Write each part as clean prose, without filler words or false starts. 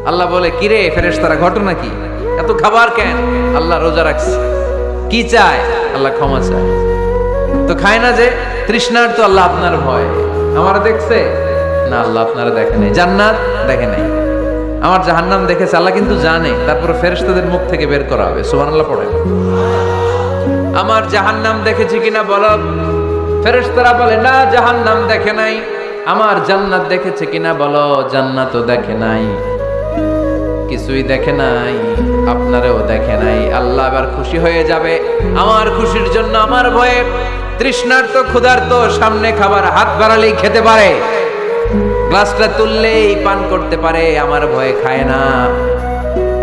আল্লাহ বলে, কিরে ফেরেশতারা, ঘটনা কি? এত খাবার কেন? আল্লাহ রোজা রাখছে। কি চায়? আল্লাহ ক্ষমা চায়। তো খায় না যে তৃষ্ণার, তো আল্লাহ আপনার ভয়। আমার দেখছে না, আল্লাহ আপনারা দেখে নাই। জান্নাত দেখে নাই, আমার জাহান্নাম দেখেছে। আল্লাহ কিন্তু জানে, তারপরে ফেরেশতাদের মুখ থেকে বের করা হবে। সুবহানাল্লাহ পড়েন। আমার জাহান্নাম দেখেছি কিনা বলো। ফেরেশতারা বলে, না জাহান্নাম দেখে নাই। আমার জান্নাত দেখেছে কিনা বলো। জান্নাতও দেখে নাই, কিছুই দেখে নাই, আপনারেও দেখে নাই। আল্লাহ এবার খুশি হয়ে যাবে। আমার খুশির জন্য, আমার ভয়ে তৃষ্ণার্ত ক্ষুধার্ত সামনে খাবার হাত বাড়ালেই খেতে পারে, গ্লাসটা তুললেই পান করতে পারে, আমার ভয়ে খায় না।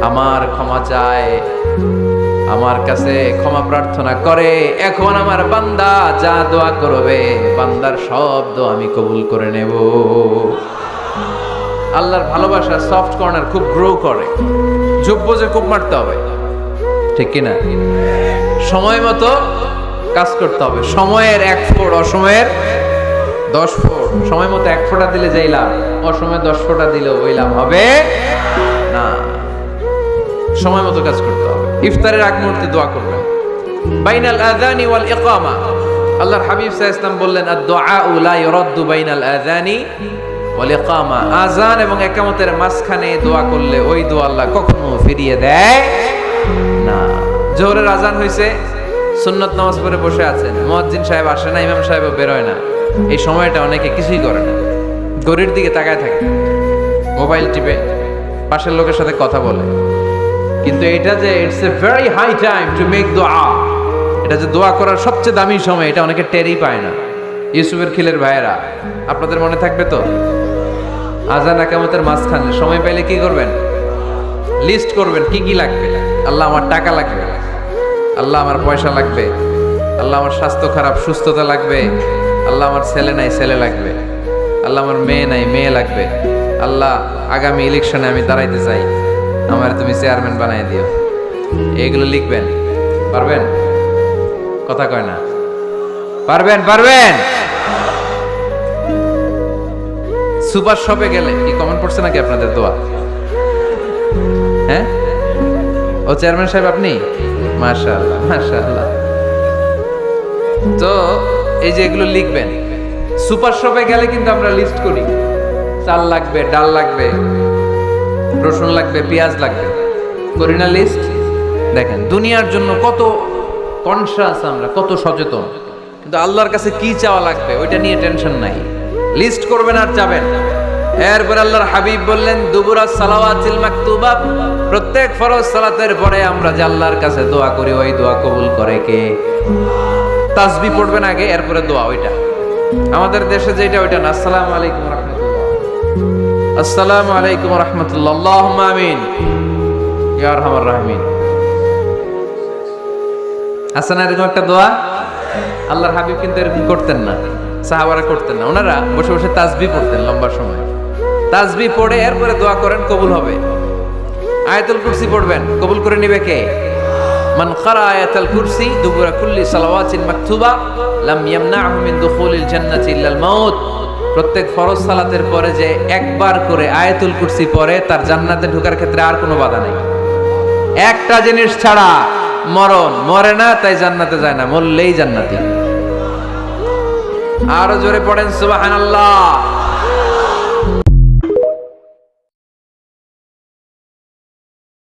আমার ক্ষমা চায়, আমার কাছে ক্ষমা প্রার্থনা করে। এখন আমার বান্দা যা দোয়া করবে, বান্দার সব দোয়া আমি কবুল করে নেব। আল্লাহর ভালোবাসা সফট কর্নার খুব গ্রো করে, ঝোপ বোঝে খুব মারতে হবে, ঠিক কিনা? সময় মতো কাজ করতে হবে। সময়ের 1 ফোঁট, অসময়ের 10 ফোঁট। সময় মতো 1 ফোঁটা দিলে যেই লাভ, অসময়ে 10 ফোঁটা দিলেও ওই লাভ হবে না। সময় মতো কাজ করতে হবে। ইফতারের আগ মুহূর্তে দোয়া করবেন। বাইনাল আযানি ওয়াল ইকামা, আল্লাহর হাবিব সাল্লাল্লাহু আলাইহি ওয়াসাল্লাম বললেন, আদ-দুআউ লা ইউরাদ্দু বাইনাল আযানি ওয়াল ইকামা। আযান এবং ইকামতের মাঝখানে দোয়া করলে ওই দোয়া আল্লাহ কখনো ফিরিয়ে দেয় না। জোহরের আযান হইছে, সুন্নাত নামাজ পড়ে বসে আছেন, মুয়াজ্জিন সাহেব আসে না, ইমাম সাহেবও বের হয় না। এই সময়টা অনেকে কিছুই করে না, ঘড়ির দিকে তাকায় থাকে, মোবাইল টিপে, পাশের লোকের সাথে কথা বলে। কিন্তু এটা যে it's a very high time to make দোয়া, এটা যে দোয়া করার সবচেয়ে দামি সময়, এটা অনেকে টেরই পায় না। ইউসুফের খিলের ভাইয়েরা, আপনাদের মনে থাকবে তো, আযান ইকামতের মাঝখানে সময় পাইলে কি করবেন? লিস্ট করবেন কি কি লাগবে। আল্লাহ আমার টাকা লাগবে, আল্লাহ আমার পয়সা লাগবে, আল্লাহ আমার স্বাস্থ্য খারাপ সুস্থতা লাগবে, আল্লাহ আমার ছেলে নাই ছেলে লাগবে, আল্লাহ আমার মেয়ে নাই মেয়ে লাগবে, আল্লাহ আগামী ইলেকশনে আমি দাঁড়াইতে চাই, আমার তুমি চেয়ারম্যান বানাই দিও। এইগুলো লিখবেন। পারবেন? কথা কয় না। পারবেন? পারবেন? সুপার শপে গেলে কি কমন পড়ছে নাকি আপনাদের দোয়া? হ্যাঁ, ও চেয়ারম্যান সাহেব আপনি? মাশাআল্লাহ মাশাআল্লাহ। তো এই যে এগুলো লিখবেন। সুপার শপে গেলে কিন্তু আমরা লিস্ট করি, চাল লাগবে, ডাল লাগবে, রসুন লাগবে, পেঁয়াজ লাগবে, করি না লিস্ট? দেখেন দুনিয়ার জন্য কত কনশাস আমরা, কত সচেতন, কিন্তু আল্লাহর কাছে কি চাওয়া লাগবে ওইটা নিয়ে টেনশন নাই। লিস্ট করবেন আর যাবেন। এরপর আল্লাহর হাবিব বললেন, দুবুরা সালাওয়াতিল মাকতুবা, প্রত্যেক ফরজ সালাতের পরে আমরা যে আল্লাহর কাছে দোয়া করি, ওই দোয়া কবুল করে কে? তাসবিহ পড়বেন আগে, এরপরে দোয়া। ওইটা আমাদের দেশে যেটা, ওইটা না। আসসালামু আলাইকুম রাহমাতুল্লাহ, আসসালামু আলাইকুম রাহমাতুল্লাহ, আল্লাহুম্মা আমিন ইয়া আরহামার রাহিমিন। আছে না এরকম একটা দোয়া? আল্লাহর হাবিব কিন্তু এরকম করতেন না, সাহাবারা করতেন না। ওনারা বসে বসে তাসবিহ পড়তেন লম্বা সময়। তাসবিহ পড়ে এরপরে দোয়া করেন, কবুল হবে। আয়াতুল কুরসি পড়বেন, কবুল করে নিবে কে? মান ক্বারা আয়াতুল কুরসি দুবুরা কুল্লি সালাওয়াতিন মাকতুবা লাম ইয়ামনাহু মিন দুখুলিল জান্নাতি ইল্লাল মাউত। প্রত্যেক ফরজ সালাতের পরে যে একবার করে আয়াতুল কুরসি পড়ে, তার জান্নাতে ঢোকার ক্ষেত্রে আর কোনো বাধা নেই। একটা জিনিস ছাড়া, মরণ। মরে না তাই জান্নাতে যায় না, মরলেই জান্নাতি। আরো জোরে পড়েন সুবহানাল্লাহ।